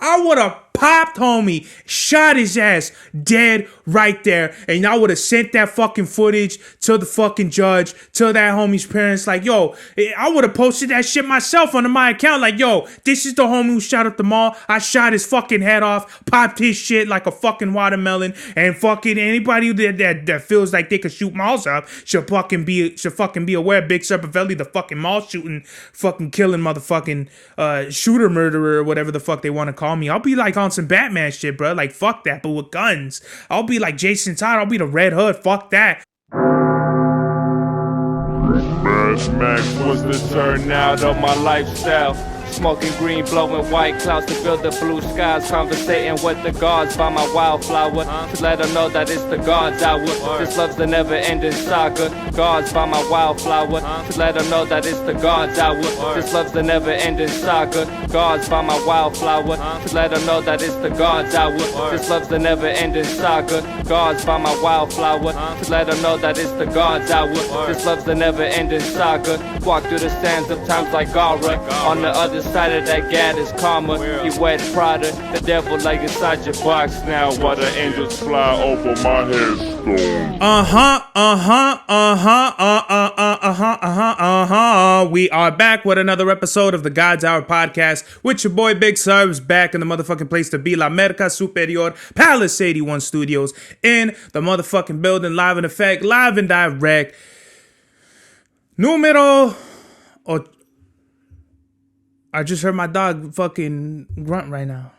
I would have popped homie, shot his ass dead right there, and I would have sent that fucking footage to the fucking judge, to that homie's parents. Like, yo, I would have posted that shit myself onto my account. Like, yo, this is the homie who shot up the mall. I shot his fucking head off, popped his shit like a fucking watermelon, and fucking anybody that feels like they could shoot malls up should fucking be aware. Big Serpavelli, the fucking mall shooting, fucking killing motherfucking shooter murderer or whatever the fuck they want to call me. I'll be like on some Batman shit, bro. Like, fuck that, but with guns. I'll be like Jason Todd. I'll be the Red Hood. Fuck that. Mad Max was the turnout of my lifestyle. Smoking green, blowing white clouds to build the blue skies. Conversating with the gods by my wildflower to let them know that it's the God's hour. This love's the never-ending saga. Gods by my wildflower to let them know that it's the God's hour. This love's the never-ending saga. Gods by my wildflower to let them know that it's the God's hour. This love's the never-ending saga. Gods by my wildflower to let them know that it's the God's hour. This love's the never-ending saga. Walk through the sands of times like Gara. On the other side of that gad is karma. You wet Prada, the devil lay inside your box now while the angels fly over my headstone. We are back with another episode of the God's Hour podcast with your boy Big Subs, back in the motherfucking place to be, La Merca Superior, Palace 81 Studios, in the motherfucking building, live in effect, live and direct. Numero... I just heard my dog fucking grunt right now.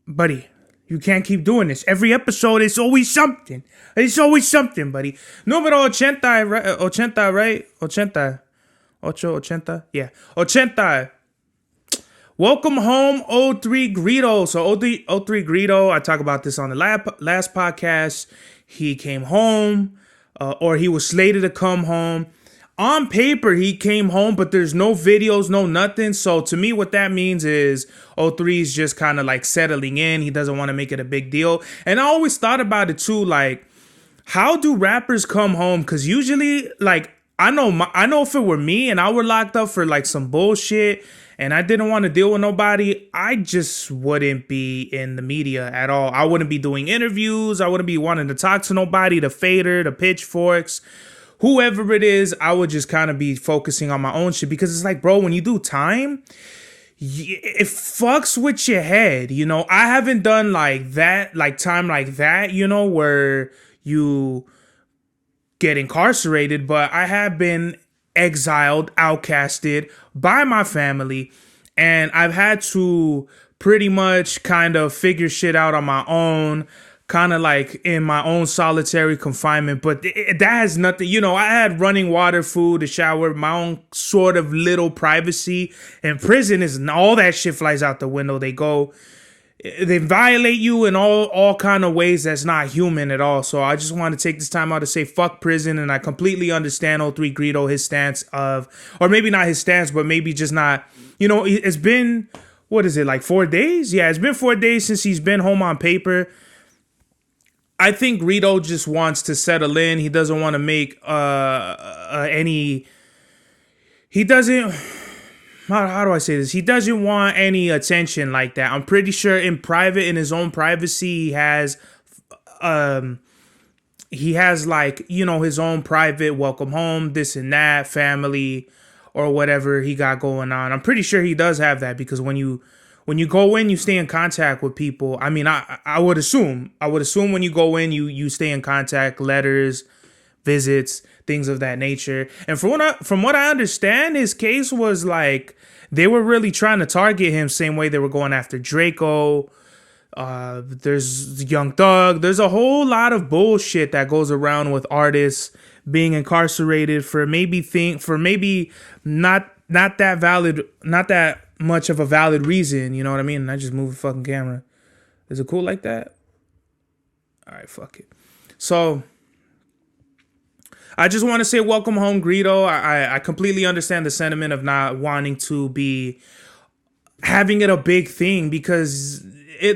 Buddy, you can't keep doing this. Every episode, it's always something. It's always something, buddy. Numero 80, right? 80, right? 80. 80? Yeah. 80. Welcome home, 03 Greedo. So 03 Greedo, I talked about this on the last podcast. He came home, or he was slated to come home. On paper, he came home, but there's no videos, no nothing. So to me, what that means is 03 is just kind of like settling in. He doesn't want to make it a big deal. And I always thought about it too, like, how do rappers come home? Because usually, like, I know if it were me and I were locked up for like some bullshit and I didn't want to deal with nobody, I just wouldn't be in the media at all. I wouldn't be doing interviews. I wouldn't be wanting to talk to nobody, the Fader, the Pitchforks. Whoever it is, I would just kind of be focusing on my own shit, because it's like, bro, when you do time, it fucks with your head, you know? I haven't done like that, like time like that, you know, where you get incarcerated, but I have been exiled, outcasted by my family, and I've had to pretty much kind of figure shit out on my own, kind of like in my own solitary confinement. But that has nothing, you know, I had running water, food, a shower, my own sort of little privacy. And prison is, all that shit flies out the window. They violate you in all kind of ways that's not human at all. So I just want to take this time out to say fuck prison. And I completely understand 03 Greedo, his stance of, or maybe not his stance, but maybe just not, you know, it's been, what is it, like 4 days? Yeah, it's been 4 days since he's been home on paper. I think Greedo just wants to settle in. He doesn't want to make any. He doesn't. How do I say this? He doesn't want any attention like that. I'm pretty sure in private, in his own privacy, he has like, you know, his own private welcome home, this and that, family, or whatever he got going on. I'm pretty sure he does have that, because when you go in, you stay in contact with people. I mean, I would assume when you go in, you stay in contact, letters, visits, things of that nature. And from what I understand, his case was like, they were really trying to target him same way they were going after Draco. There's Young Thug. There's a whole lot of bullshit that goes around with artists being incarcerated for maybe not that much of a valid reason, you know what I mean? And I just moved the fucking camera. Is it cool like that? All right, fuck it. So I just want to say welcome home, Greedo. I completely understand the sentiment of not wanting to be having it a big thing, because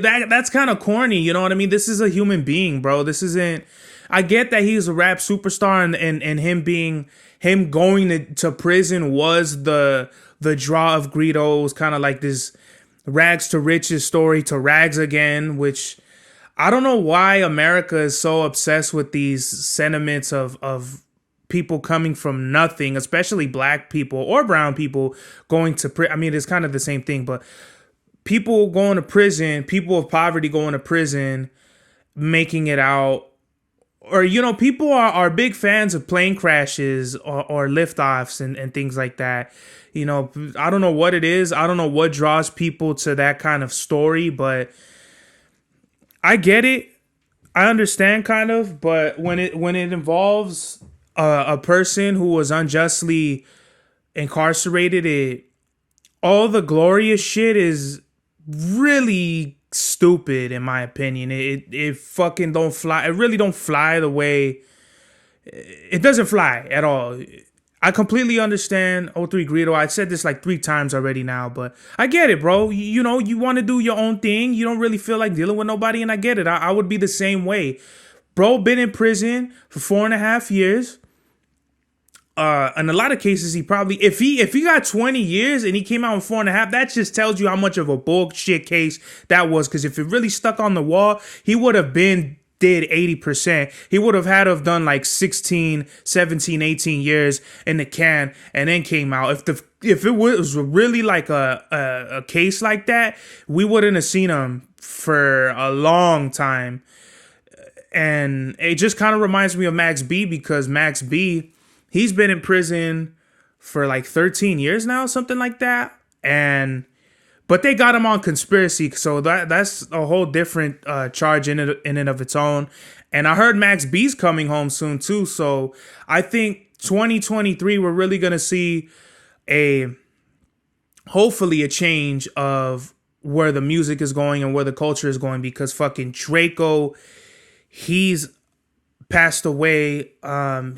that's kind of corny, you know what I mean? This is a human being, bro. This isn't. I get that he's a rap superstar, and him going to prison was the draw of Greedo. Was kind of like this rags to riches story to rags again, which I don't know why America is so obsessed with these sentiments of people coming from nothing, especially black people or brown people going to prison. I mean, it's kind of the same thing, but people going to prison, people of poverty going to prison, making it out. Or, people are big fans of plane crashes or liftoffs and things like that. I don't know what it is. I don't know what draws people to that kind of story, but I get it. I understand kind of, but when it involves a person who was unjustly incarcerated, all the glorious shit is really stupid in my opinion. It fucking don't fly. It really don't fly the way it doesn't fly at all. I completely understand O3 Greedo. I said this like 3 times already now, but I get it, bro. You want to do your own thing. You don't really feel like dealing with nobody, and I get it. I would be the same way. Bro, been in prison for 4.5 years. In a lot of cases, he probably if he got 20 years and he came out in 4.5, that just tells you how much of a bullshit case that was. Because if it really stuck on the wall, he would have been did 80%. He would have had to have done like 16, 17, 18 years in the can and then came out. If it was really like a case like that, we wouldn't have seen him for a long time. And it just kind of reminds me of Max B, because Max B, he's been in prison for like 13 years now, something like that. But they got him on conspiracy, so that's a whole different charge in and of its own. And I heard Max B's coming home soon too, so I think 2023 we're really gonna see hopefully a change of where the music is going and where the culture is going, because fucking Draco, he's passed away.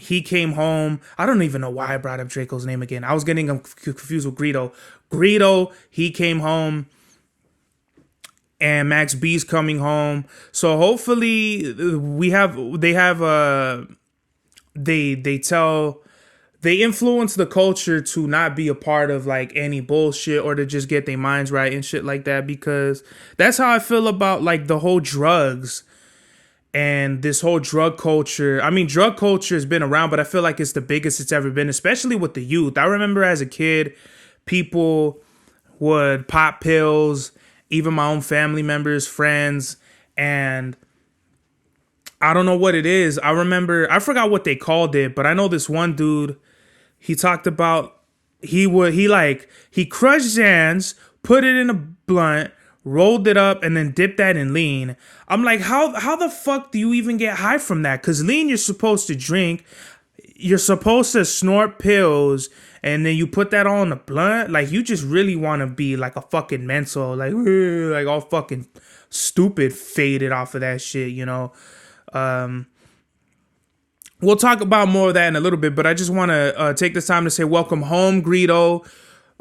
He came home. I don't even know why I brought up Draco's name again. I was getting him confused with Greedo. Greedo, he came home, and Max B's coming home. So hopefully they influence the culture to not be a part of like any bullshit, or to just get their minds right and shit like that, because that's how I feel about like the whole drugs and this whole drug culture. I mean, drug culture has been around, but I feel like it's the biggest it's ever been, especially with the youth. I remember as a kid, people would pop pills, even my own family members, friends, and I don't know what it is. I forgot what they called it, but I know this one dude, he talked about he crushed Xans, put it in a blunt, rolled it up, and then dipped that in lean. I'm like, how the fuck do you even get high from that? Because lean, you're supposed to drink. You're supposed to snort pills, and then you put that all in a blunt. Like, you just really want to be like a fucking mental, like all fucking stupid, faded off of that shit, We'll talk about more of that in a little bit, but I just want to take this time to say welcome home, Greedo.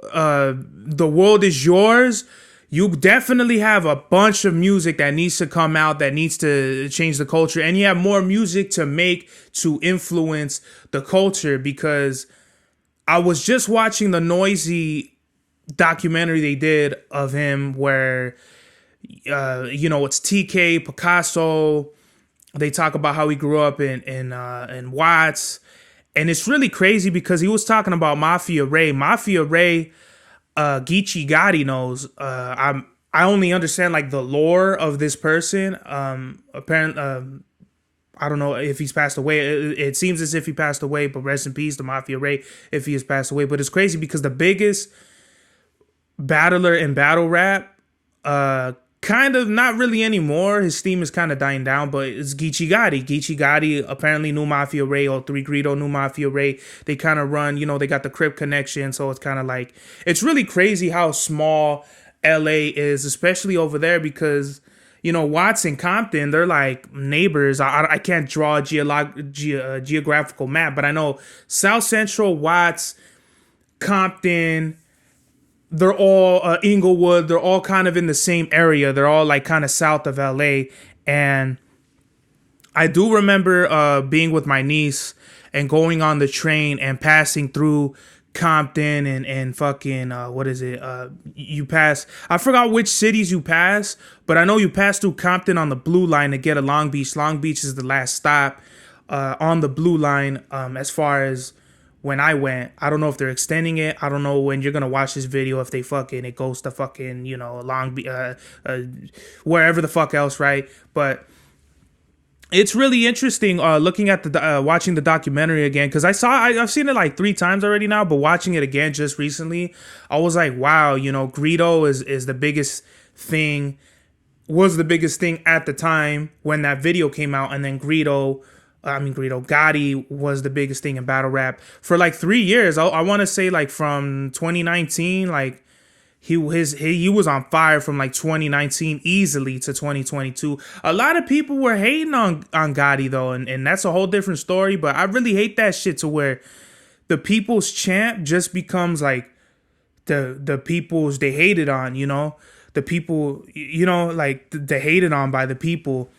The world is yours. You definitely have a bunch of music that needs to come out, that needs to change the culture. And you have more music to make to influence the culture, because I was just watching the Noisy documentary they did of him where, it's TK, Picasso. They talk about how he grew up in Watts. And it's really crazy because he was talking about Mafia Ray. Mafia Ray, Geechee Gotti knows. I only understand like the lore of this person. Apparently, I don't know if he's passed away. It seems as if he passed away, but rest in peace to Mafia Ray if he has passed away. But it's crazy because the biggest battler in battle rap, kind of not really anymore. His steam is kind of dying down, but it's Geechee Gotti. Geechee Gotti apparently knew Mafia Ray, or 3 Greedo knew Mafia Ray. They kind of run, they got the Crip connection. So it's kind of like, it's really crazy how small LA is, especially over there, because, Watts and Compton, they're like neighbors. I can't draw a geographical map, but I know South Central, Watts, Compton, they're all Inglewood. They're all kind of in the same area. They're all like kind of south of LA. And I do remember being with my niece and going on the train and passing through Compton and fucking what is it? You pass. I forgot which cities you pass, but I know you pass through Compton on the blue line to get to Long Beach. Long Beach is the last stop on the blue line. As far as when I went, I don't know if they're extending it. I don't know when you're gonna watch this video if they fucking it goes to fucking Long Beach, wherever the fuck else, right? But it's really interesting looking at the watching the documentary again, because I've seen it like 3 times already now, but watching it again just recently, I was like, wow, Greedo is the biggest thing, was the biggest thing at the time when that video came out, and then Gotti was the biggest thing in battle rap for like 3 years. I want to say like from 2019, like he was on fire from like 2019 easily to 2022. A lot of people were hating on Gotti though, and that's a whole different story. But I really hate that shit to where the people's champ just becomes like the people's they hated on. The people, like they hated on by the people.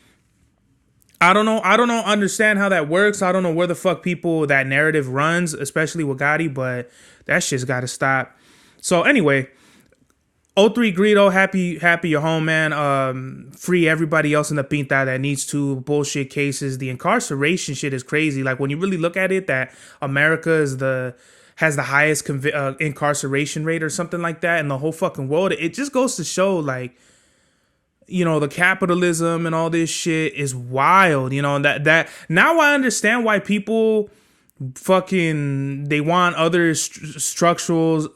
I don't know. Understand how that works. I don't know where the fuck that narrative runs, especially with Gotti. But that shit's got to stop. So anyway. O3 Greedo, happy you're home, man. Free everybody else in the pinta that needs to. Bullshit cases. The incarceration shit is crazy. Like when you really look at it, that America has the highest incarceration rate or something like that in the whole fucking world. It just goes to show, like, the capitalism and all this shit is wild. That now I understand why people fucking they want other structures.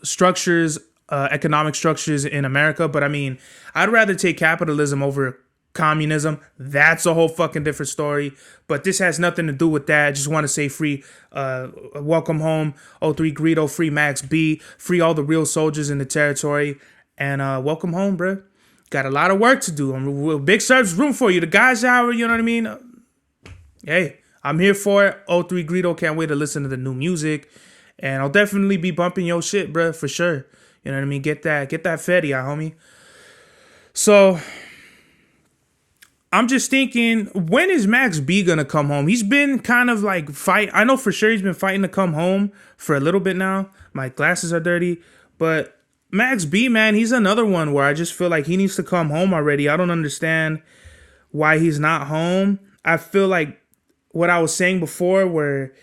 Economic structures in America, but I mean, I'd rather take capitalism over communism. That's a whole fucking different story, but this has nothing to do with that. I just want to say free welcome home O3 Greedo, free Max B, free all the real soldiers in the territory, and welcome home, bro. Got a lot of work to do. Big Surf's room for you. The guys hour, you know what I mean? Hey, I'm here for it. O3 Greedo, can't wait to listen to the new music, and I'll definitely be bumping your shit, bro, for sure. You know what I mean? Get that Fetty out, homie. So I'm just thinking, when is Max B gonna come home? He's been kind of like I know for sure he's been fighting to come home for a little bit now. My glasses are dirty, but Max B, man, he's another one where I just feel like he needs to come home already. I don't understand why he's not home. I feel like what I was saying before, where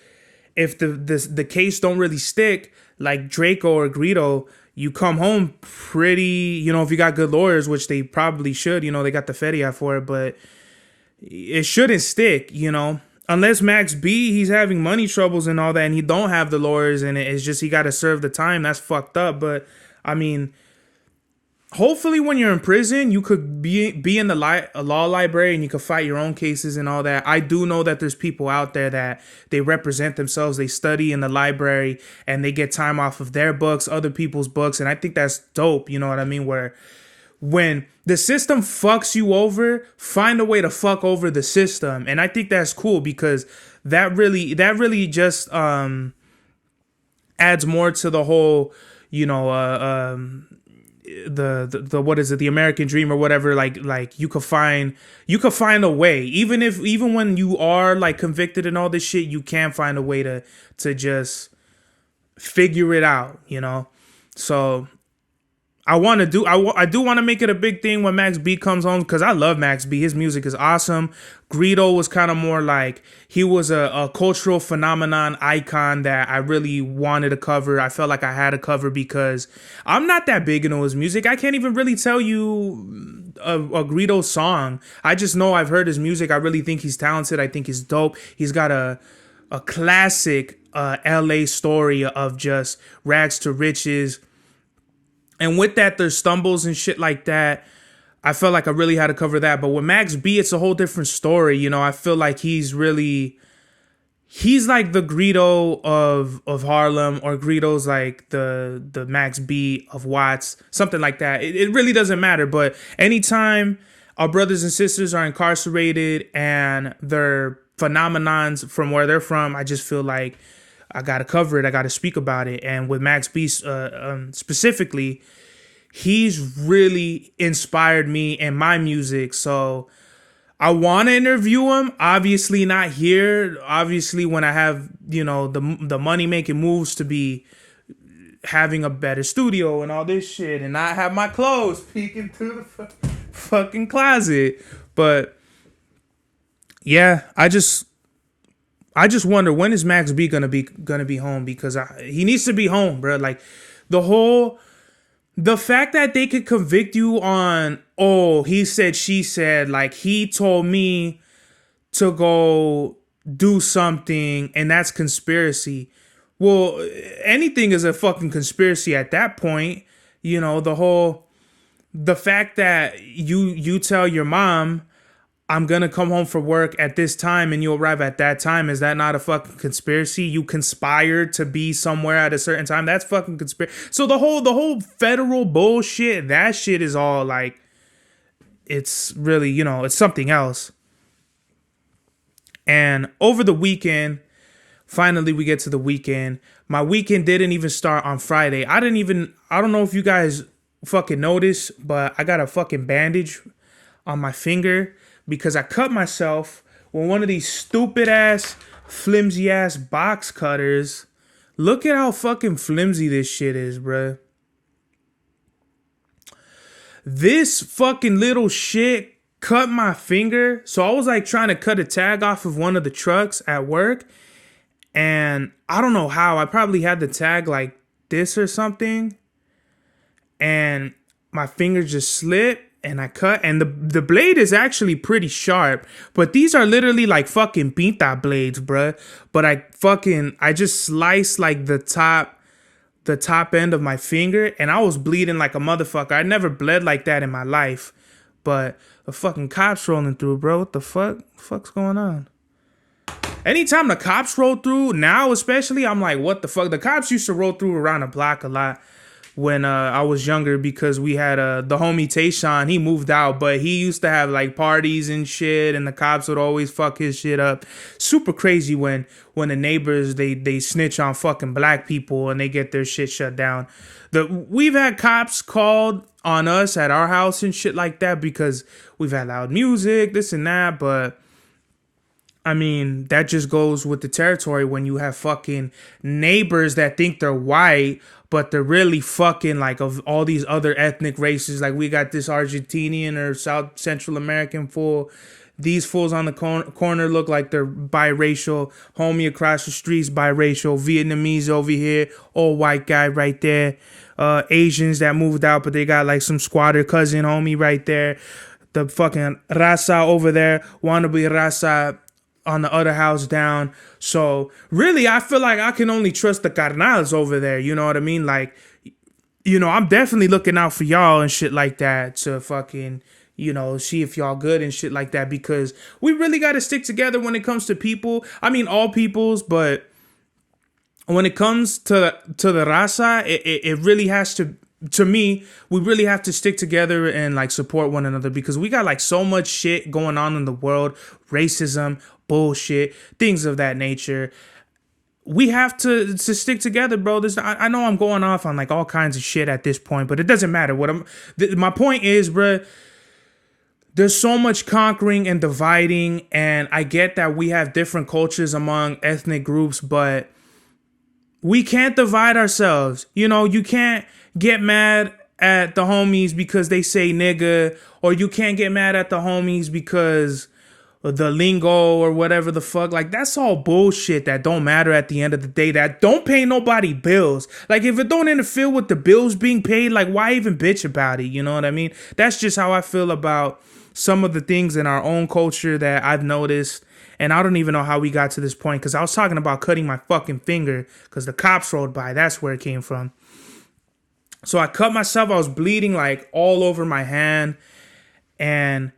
if the case don't really stick, like Draco or Greedo, you come home pretty, if you got good lawyers, which they probably should, they got the Fetty out for it, but it shouldn't stick, unless Max B, he's having money troubles and all that, and he don't have the lawyers, and it's just he got to serve the time. That's fucked up. But I mean, hopefully when you're in prison, you could be in the law library and you could fight your own cases and all that. I do know that there's people out there that they represent themselves. They study in the library and they get time off of their books, other people's books. And I think that's dope. You know what I mean? Where when the system fucks you over, find a way to fuck over the system. And I think that's cool because that really just adds more to the whole, the what is it, the American dream or whatever. Like you could find a way, even when you are like convicted and all this shit, you can find a way to just figure it out, So I do want to make it a big thing when Max B comes home, because I love Max B. His music is awesome. Greedo was kind of more like, he was a cultural phenomenon icon that I really wanted to cover. I felt like I had to cover because I'm not that big into his music. I can't even really tell you a Greedo song. I just know I've heard his music. I really think he's talented. I think he's dope. He's got a classic LA story of just rags to riches. And with that, there's stumbles and shit like that. I felt like I really had to cover that. But with Max B, it's a whole different story. I feel like he's like the Greedo of Harlem, or Greedo's like the Max B of Watts, something like that. It really doesn't matter. But anytime our brothers and sisters are incarcerated and they're phenomenons from where they're from, I just feel like I got to cover it. I got to speak about it. And with Max B specifically, he's really inspired me in my music. So I want to interview him. Obviously not here. Obviously when I have, the money making moves to be having a better studio and all this shit, and not have my clothes peeking through the fucking closet. But yeah, I just wonder, when is Max B gonna be home, because he needs to be home, bro. Like the fact that they could convict you on, oh, he said, she said, like he told me to go do something, and that's conspiracy. Well, anything is a fucking conspiracy at that point. You know, the fact that you tell your mom, I'm gonna come home from work at this time and you arrive at that time, is that not a fucking conspiracy? You conspired to be somewhere at a certain time. That's fucking conspiracy. So the whole federal bullshit, that shit is all like, it's really, it's something else. And over the weekend, finally we get to the weekend. My weekend didn't even start on Friday. I don't know if you guys fucking noticed, but I got a fucking bandage on my finger because I cut myself with one of these stupid ass, flimsy ass box cutters. Look at how fucking flimsy this shit is, bruh. This fucking little shit cut my finger. So I was like trying to cut a tag off of one of the trucks at work. And I don't know how. I probably had the tag like this or something. And my finger just slipped and I cut. And the blade is actually pretty sharp. But these are literally like fucking pinta blades, bruh. But I just sliced like the top end of my finger. And I was bleeding like a motherfucker. I never bled like that in my life. But the fucking cops rolling through, bro. What the fuck? What the fuck's going on? Anytime the cops roll through, now especially, I'm like, what the fuck? The cops used to roll through around the block a lot when I was younger, because we had the homie Tayshawn. He moved out, but he used to have like parties and shit, and the cops would always fuck his shit up. Super crazy when the neighbors, they snitch on fucking black people and they get their shit shut down. We've had cops called on us at our house and shit like that because we've had loud music, this and that, but I mean, that just goes with the territory when you have fucking neighbors that think they're white, but they're really fucking like of all these other ethnic races. Like we got this Argentinian or South Central American fool. These fools on the corner look like they're biracial. Homie across the street's biracial. Vietnamese over here. Old white guy right there. Asians that moved out, but they got like some squatter cousin homie right there. The fucking raza over there. Wannabe raza on the other house down. So really, I feel like I can only trust the carnals over there. You know what I mean? Like, I'm definitely looking out for y'all and shit like that to fucking, see if y'all good and shit like that, because we really got to stick together when it comes to people. I mean, all peoples, but when it comes to the raza, it really has to me, we really have to stick together and like support one another, because we got like so much shit going on in the world, racism, bullshit, things of that nature. We have to stick together, bro. I know I'm going off on like all kinds of shit at this point, but it doesn't matter. My point is, bro, there's so much conquering and dividing, and I get that we have different cultures among ethnic groups, but we can't divide ourselves. You can't get mad at the homies because they say nigga, or you can't get mad at the homies because the lingo or whatever the fuck. Like, that's all bullshit that don't matter at the end of the day, that don't pay nobody bills. Like, if it don't interfere with the bills being paid, like, why even bitch about it? You know what I mean? That's just how I feel about some of the things in our own culture that I've noticed. And I don't even know how we got to this point, because I was talking about cutting my fucking finger because the cops rolled by. That's where it came from. So I cut myself. I was bleeding like all over my hand. And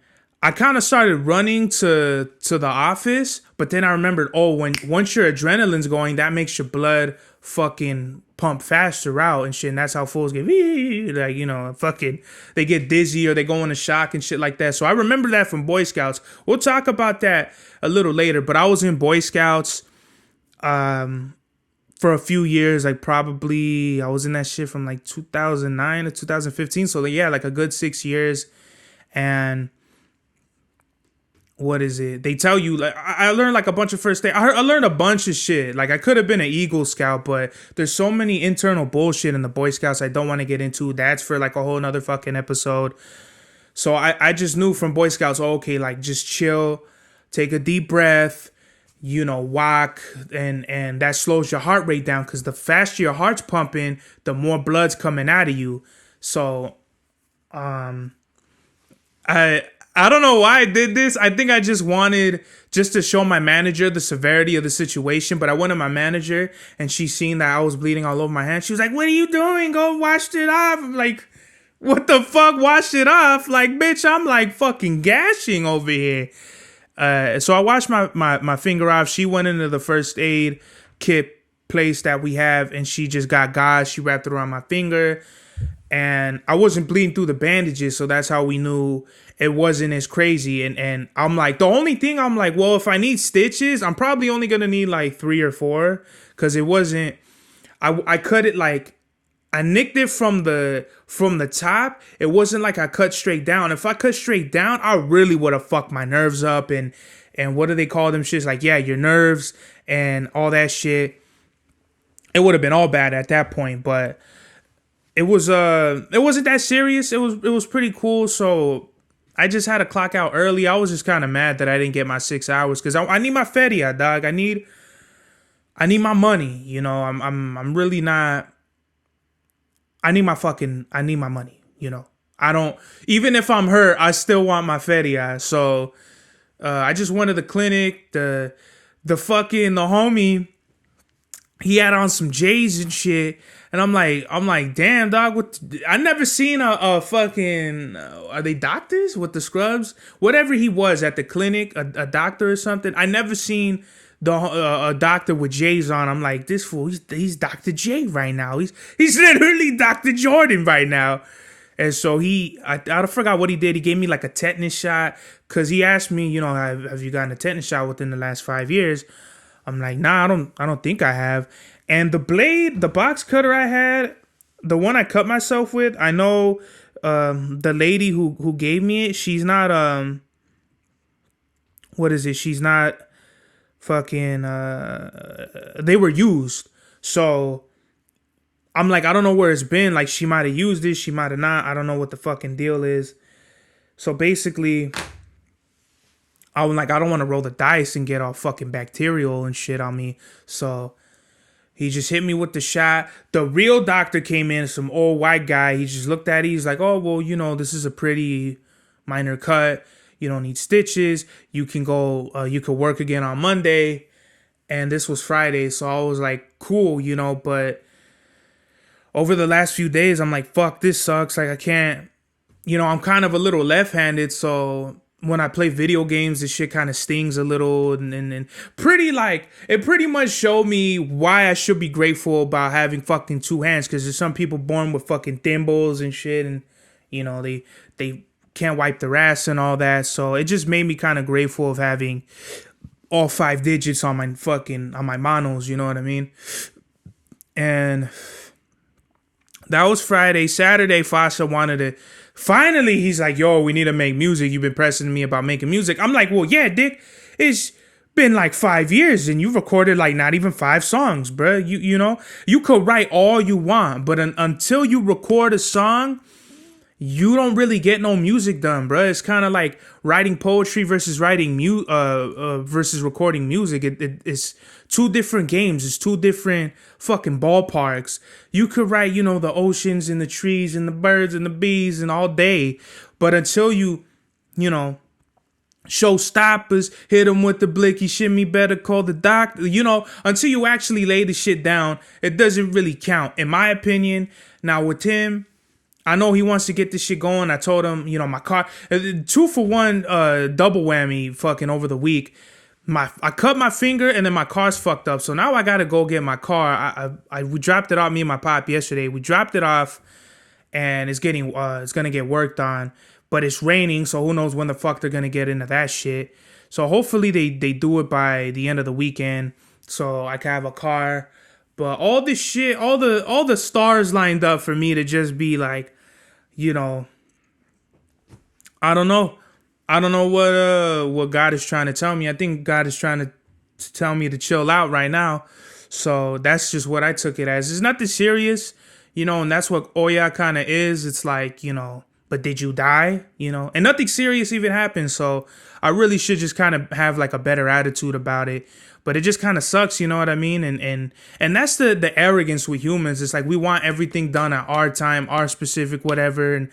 I kind of started running to the office. But then I remembered, once your adrenaline's going, that makes your blood fucking pump faster out and shit. And that's how fools get, like, fucking, they get dizzy or they go into shock and shit like that. So I remember that from Boy Scouts. We'll talk about that a little later. But I was in Boy Scouts for a few years. Like, probably I was in that shit from like 2009 to 2015. So yeah, like a good 6 years. And what is it? They tell you, like, I learned like a bunch of first aid. I learned a bunch of shit. Like, I could have been an Eagle Scout, but there's so many internal bullshit in the Boy Scouts I don't want to get into. That's for like a whole nother fucking episode. So I just knew from Boy Scouts, oh, okay, like just chill, take a deep breath, walk, and that slows your heart rate down, because the faster your heart's pumping, the more blood's coming out of you. So I don't know why I did this. I think I just wanted just to show my manager the severity of the situation. But I went to my manager and she seen that I was bleeding all over my hands. She was like, "What are you doing? Go wash it off." I'm like, what the fuck? Wash it off? Like, bitch, I'm like fucking gashing over here. So I washed my finger off. She went into the first aid kit place that we have, and she just got gauze. She wrapped it around my finger, and I wasn't bleeding through the bandages, so that's how we knew it wasn't as crazy. And I'm like, the only thing I'm like, well, if I need stitches, I'm probably only gonna need like 3 or 4, because it wasn't. I cut it like, I nicked it from the top. It wasn't like I cut straight down. If I cut straight down, I really would have fucked my nerves up, and what do they call them shits? Like, yeah, your nerves and all that shit. It would have been all bad at that point, but it wasn't that serious. It was pretty cool. So I just had to clock out early. I was just kind of mad that I didn't get my 6 hours, because I need my feria, dog. I need my money. I'm really not. I need my money. I don't, even if I'm hurt, I still want my feria. So I just went to the clinic. The homie, he had on some J's and shit. And I'm like, damn, dog. I never seen a fucking, are they doctors with the scrubs? Whatever he was at the clinic, a doctor or something. I never seen a doctor with J's on. I'm like, this fool, he's Dr. J right now. He's literally Dr. Jordan right now. And so I forgot what he did. He gave me like a tetanus shot, because he asked me, have you gotten a tetanus shot within the last 5 years? I'm like, nah, I don't think I have. And the blade, the box cutter I had, the one I cut myself with, I know the lady who gave me it, she's not what is it? She's not fucking they were used. So I'm like, I don't know where it's been. Like, she might have used it, she might have not. I don't know what the fucking deal is. So basically, I was like, I don't want to roll the dice and get all fucking bacterial and shit on me. So he just hit me with the shot. The real doctor came in, some old white guy. He just looked at it. He's like, oh, well, this is a pretty minor cut. You don't need stitches. You can go, you could work again on Monday. And this was Friday. So I was like, cool, but over the last few days, I'm like, fuck, this sucks. Like, I can't, I'm kind of a little left-handed. So when I play video games, this shit kind of stings a little, and pretty, like, it pretty much showed me why I should be grateful about having fucking 2 hands, because there's some people born with fucking thimbles and shit, and they can't wipe their ass and all that. So it just made me kind of grateful of having all 5 digits on my manos, you know what I mean? And that was Friday. Saturday, Fasha wanted to. Finally, he's like, yo, we need to make music. You've been pressing me about making music. I'm like, well, yeah, Dick. It's been like 5 years and you've recorded like not even 5 songs, bruh. You could write all you want, but until you record a song, you don't really get no music done, bruh. It's kind of like writing poetry versus versus recording music. It's 2 different games. It's 2 different fucking ballparks. You could write, the oceans and the trees and the birds and the bees and all day, but until you show stoppers, hit them with the blicky shimmy, better call the doctor. Until you actually lay the shit down, it doesn't really count, in my opinion. Now with him, I know he wants to get this shit going. I told him, my car, 2-for-1 double whammy fucking over the week. I cut my finger and then my car's fucked up. So now I got to go get my car. We dropped it off, me and my pop yesterday. We dropped it off and it's going to get worked on, but it's raining. So who knows when the fuck they're going to get into that shit. So hopefully they do it by the end of the weekend so I can have a car. But all this shit, all the stars lined up for me to just be like, I don't know. I don't know what God is trying to tell me. I think God is trying to tell me to chill out right now. So that's just what I took it as. It's nothing serious, and that's what Oya kind of is. It's like, but did you die? And nothing serious even happened. So I really should just kind of have like a better attitude about it. But it just kind of sucks, you know what I mean? And that's the arrogance with humans. It's like we want everything done at our time, our specific whatever,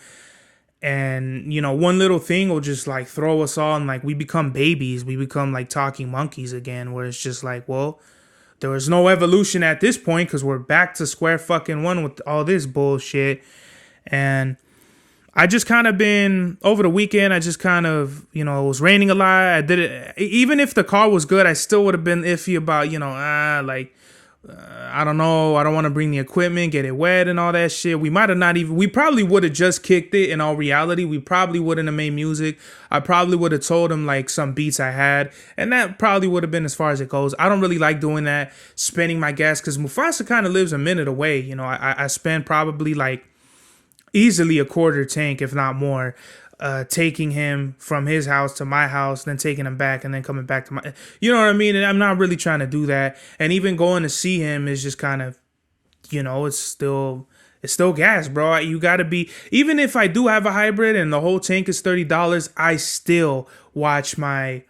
and one little thing will just like throw us all, and like we become babies, we become like talking monkeys again, where it's just like, well, there was no evolution at this point because we're back to square fucking one with all this bullshit. And I just kind of been over the weekend. I just kind of, it was raining a lot. I did it. Even if the car was good, I still would have been iffy about, I don't know. I don't want to bring the equipment, get it wet and all that shit. We might have not even, we probably would have just kicked it in all reality. We probably wouldn't have made music. I probably would have told him like some beats I had. And that probably would have been as far as it goes. I don't really like doing that, spending my gas, because Mufasa kind of lives a minute away. I spend probably like easily a quarter tank, if not more, taking him from his house to my house, then taking him back and then coming back to my, you know what I mean? And I'm not really trying to do that. And even going to see him is just kind of, it's still gas, bro. You gotta be, even if I do have a hybrid and the whole tank is $30, I still watch my,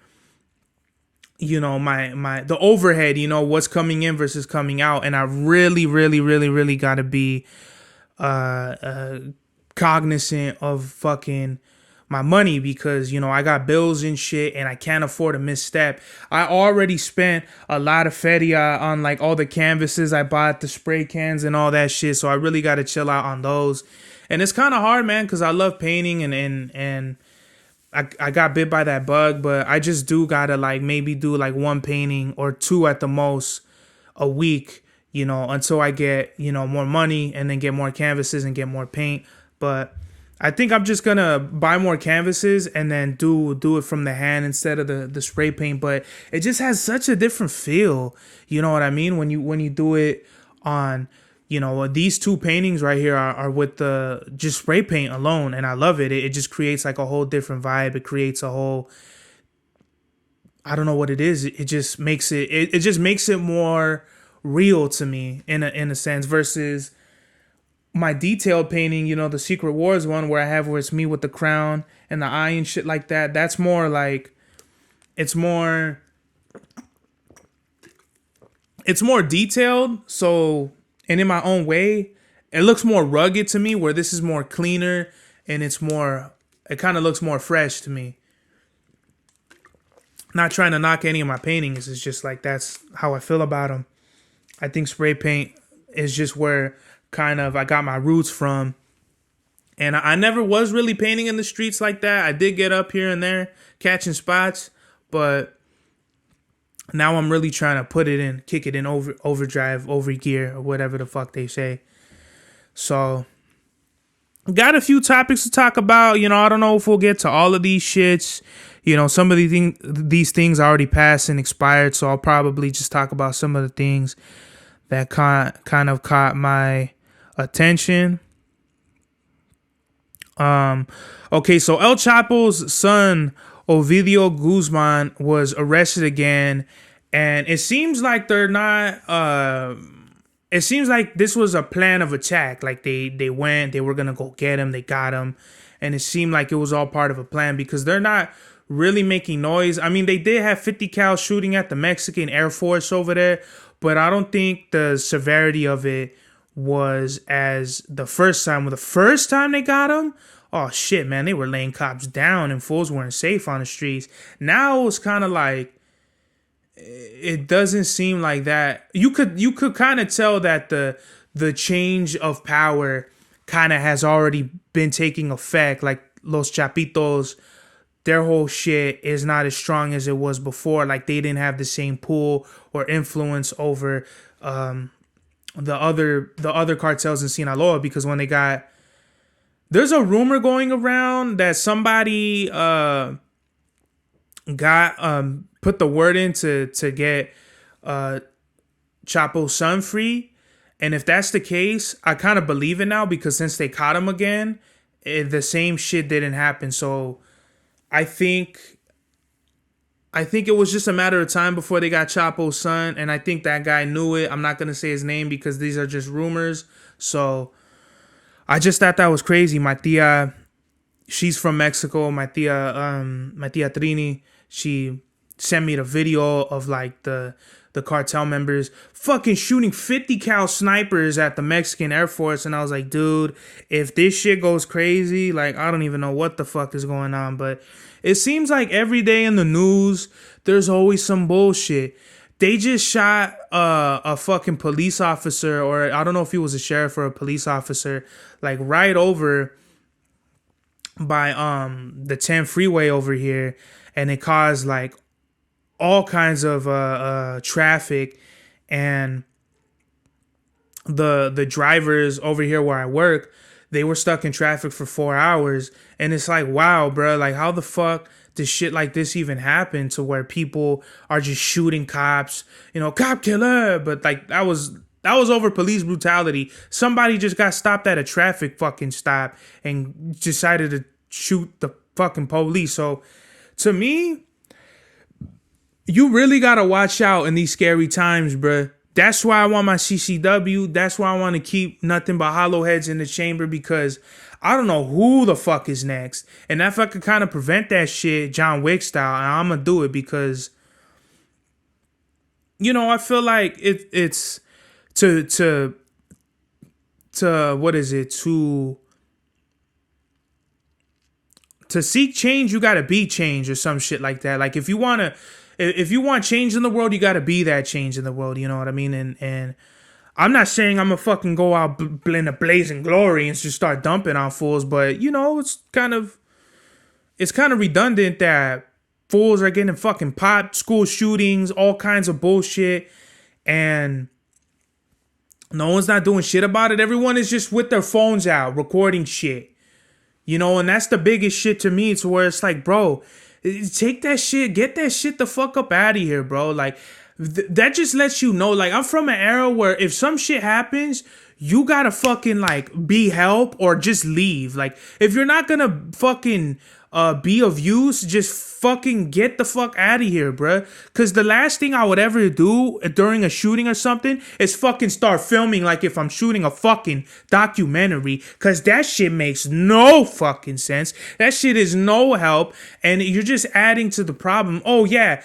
the overhead, what's coming in versus coming out. And I really, really, really, really gotta be cognizant of fucking my money, because I got bills and shit and I can't afford a misstep. I already spent a lot of feria on like all the canvases I bought, the spray cans and all that shit, so I really got to chill out on those. And it's kind of hard, man, because I love painting and I got bit by that bug, but I just do gotta like maybe do like one painting or two at the most a week, until I get, more money and then get more canvases and get more paint. But I think I'm just gonna buy more canvases and then do it from the hand instead of the spray paint. But it just has such a different feel, you know what I mean? When you do it on, these two paintings right here are with the just spray paint alone, and I love it. It just creates like a whole different vibe. It creates a whole, I don't know what it is. It just makes it just makes it more real to me in a sense, versus my detailed painting, the Secret Wars one where it's me with the crown and the eye and shit like that. That's more like, it's more detailed. So, and in my own way, it looks more rugged to me, where this is more cleaner and it kind of looks more fresh to me. Not trying to knock any of my paintings. It's just like, that's how I feel about them. I think spray paint is just where kind of I got my roots from. And I never was really painting in the streets like that. I did get up here and there catching spots, but now I'm really trying to kick it in overdrive, over gear, or whatever the fuck they say. So got a few topics to talk about. I don't know if we'll get to all of these shits. Some of these things already passed and expired, so I'll probably just talk about some of the things that kind of caught my attention. Okay, so El Chapo's son, Ovidio Guzman, was arrested again, and it seems like they're not, it seems like this was a plan of attack. Like they were gonna go get him, they got him, and it seemed like it was all part of a plan, because they're not really making noise. I mean, they did have 50 cal shooting at the Mexican Air Force over there, but I don't think the severity of it was as the first time. Well, the first time they got him, oh shit, man, they were laying cops down and fools weren't safe on the streets. Now it was kind of like, it doesn't seem like that. You could kind of tell that the change of power kind of has already been taking effect. Like Los Chapitos, their whole shit is not as strong as it was before. Like they didn't have the same pull or influence over the other cartels in Sinaloa, because when they got, there's a rumor going around that somebody got put the word in to get Chapo's son free. And if that's the case, I kind of believe it now, because since they caught him again, the same shit didn't happen. So I think it was just a matter of time before they got Chapo's son, and I think that guy knew it. I'm not gonna say his name because these are just rumors. So I just thought that was crazy. My tia, she's from Mexico. My tia Trini, she sent me the video of like the cartel members fucking shooting 50 cal snipers at the Mexican Air Force, and I was like, dude, if this shit goes crazy, like I don't even know what the fuck is going on. But it seems like every day in the news there's always some bullshit. They just shot a fucking police officer, or I don't know if he was a sheriff or a police officer, like right over by the 10 freeway over here, and it caused like all kinds of traffic, and the drivers over here where I work, they were stuck in traffic for 4 hours. And it's like, wow, bro, like how the fuck does shit like this even happen, to where people are just shooting cops, cop killer? But like that was over police brutality. Somebody just got stopped at a traffic fucking stop and decided to shoot the fucking police. So to me, you really gotta watch out in these scary times, bruh. That's why I want my CCW. That's why I want to keep nothing but hollow heads in the chamber, because I don't know who the fuck is next. And if I could kind of prevent that shit, John Wick style, I'm gonna do it, because I feel like it's to what is it, to seek change, you gotta be change, or some shit like that. Like if you want change in the world, you gotta be that change in the world. You know what I mean? And I'm not saying I'm gonna fucking go out in a blazing glory and just start dumping on fools, but it's kind of redundant that fools are getting fucking popped, school shootings, all kinds of bullshit, and no one's not doing shit about it. Everyone is just with their phones out recording shit. And that's the biggest shit to me, to where it's like, bro, take that shit, get that shit the fuck up out of here, bro. Like, that just lets you know, like, I'm from an era where if some shit happens, you gotta fucking, like, be help or just leave. Like, if you're not gonna fucking be of use, just fucking get the fuck out of here, bruh. Because the last thing I would ever do during a shooting or something is fucking start filming like if I'm shooting a fucking documentary, because that shit makes no fucking sense. That shit is no help, and you're just adding to the problem. Oh yeah,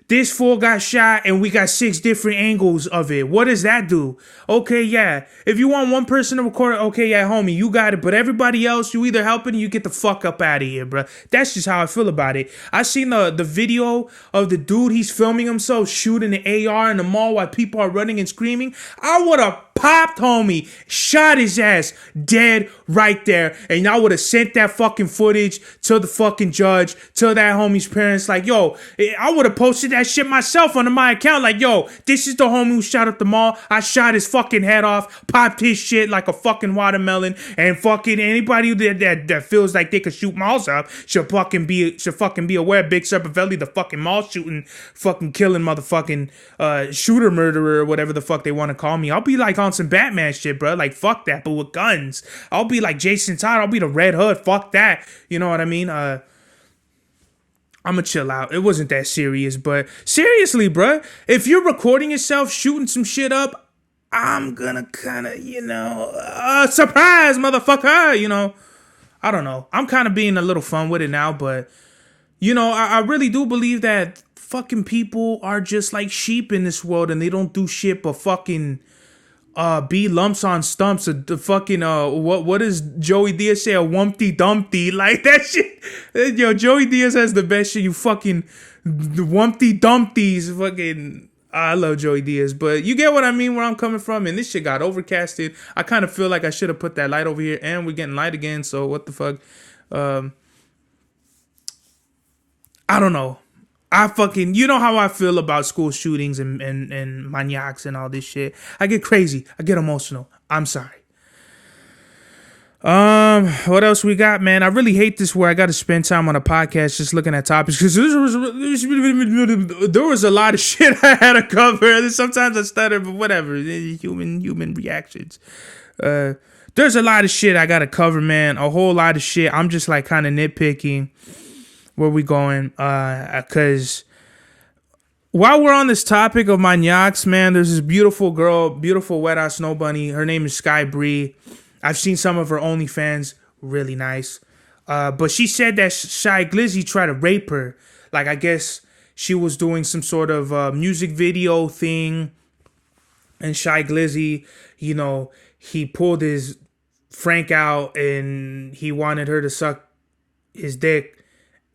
this fool got shot and we got 6 different angles of it. What does that do? Okay, yeah. If you want one person to record it, okay, yeah, homie, you got it. But everybody else, you either helping or you get the fuck up out of here, bro. That's just how I feel about it. I seen the video of the dude, he's filming himself shooting the AR in the mall while people are running and screaming. I would have popped, homie, shot his ass dead right there, and I would have sent that fucking footage to the fucking judge, to that homie's parents, like, yo, I would have posted that shit myself onto my account, like, yo, this is the homie who shot up the mall. I shot his fucking head off, popped his shit like a fucking watermelon, and fucking anybody that feels like they could shoot malls up should fucking be aware Big Serpavelli, the fucking mall shooting, fucking killing motherfucking shooter murderer, or whatever the fuck they want to call me. I'll be like on some Batman shit, bro. Like, fuck that, but with guns. I'll be like Jason Todd. I'll be the Red Hood. Fuck that. You know what I mean? I'm gonna chill out. It wasn't that serious, but seriously, bro, if you're recording yourself shooting some shit up, I'm gonna kind of, surprise, motherfucker, I don't know. I'm kind of being a little fun with it now, but, I really do believe that fucking people are just like sheep in this world, and they don't do shit but fucking be lumps on stumps. The fucking what does Joey Diaz say? A Wumpty Dumpty, like that shit. Yo, Joey Diaz has the best shit. You fucking Wumpty Dumpties, fucking. I love Joey Diaz, but you get what I mean, where I'm coming from. And this shit got overcasted. I kind of feel like I should have put that light over here, and we're getting light again. So what the fuck? I don't know. I fucking, you know how I feel about school shootings and maniacs and all this shit. I get crazy. I get emotional. I'm sorry. What else we got, man? I really hate this where I got to spend time on a podcast just looking at topics, because there was a lot of shit I had to cover. Sometimes I stutter, but whatever. Human reactions. there's a lot of shit I gotta cover, man. A whole lot of shit. I'm just like kind of nitpicking where we going, cause while we're on this topic of maniacs, man, there's this beautiful girl, beautiful wet ass snow bunny. Her name is Sky Bree. I've seen some of her OnlyFans, really nice. But she said that Shy Glizzy tried to rape her. Like, I guess she was doing some sort of music video thing, and Shy Glizzy, you know, he pulled his Frank out and he wanted her to suck his dick.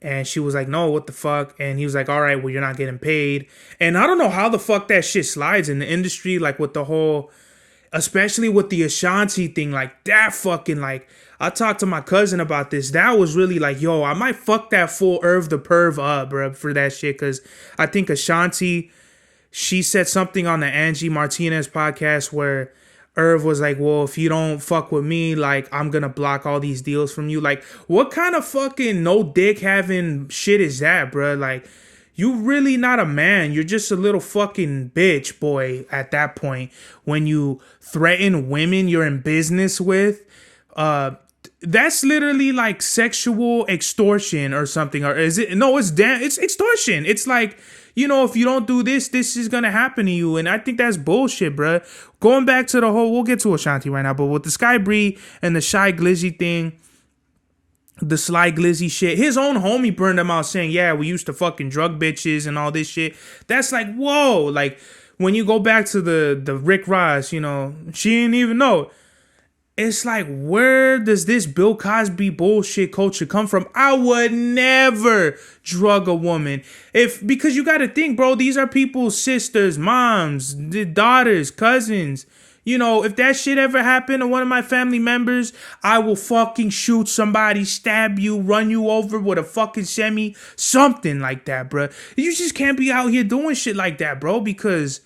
And she was like, no, what the fuck? And he was like, all right, well, you're not getting paid. And I don't know how the fuck that shit slides in the industry, like with the whole, especially with the Ashanti thing, like that fucking, like, I talked to my cousin about this. That was really like, yo, I might fuck that fool Irv the Perv up, bro, for that shit. Because I think Ashanti, she said something on the Angie Martinez podcast where Irv was like, well, if you don't fuck with me, like, I'm gonna block all these deals from you. Like, what kind of fucking no dick having shit is that, bro? Like, you really not a man. You're just a little fucking bitch boy at that point. When you threaten women you're in business with, that's literally like sexual extortion or something. Or is it? No, it's extortion. It's like, you know, if you don't do this, this is gonna happen to you. And I think that's bullshit, bruh. Going back to the whole, we'll get to Ashanti right now, but with the Sky Bree and the Shy Glizzy thing, the Sly Glizzy shit, his own homie burned him out saying, yeah, we used to fucking drug bitches and all this shit. That's like, whoa. Like, when you go back to the Rick Ross, you know, she didn't even know. It's like, where does this Bill Cosby bullshit culture come from? I would never drug a woman. Because you got to think, bro, these are people's sisters, moms, daughters, cousins. You know, if that shit ever happened to one of my family members, I will fucking shoot somebody, stab you, run you over with a fucking semi, something like that, bro. You just can't be out here doing shit like that, bro, because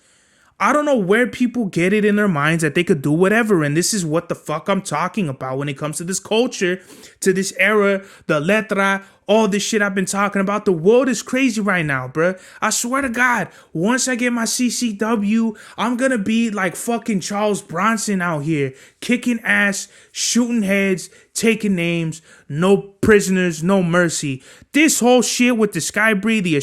I don't know where people get it in their minds that they could do whatever. And this is what the fuck I'm talking about when it comes to this culture, to this era, the letra, all this shit I've been talking about. The world is crazy right now, bruh. I swear to God, once I get my CCW, I'm gonna be like fucking Charles Bronson out here, kicking ass, shooting heads, taking names, no prisoners, no mercy. This whole shit with the Sky Bree, the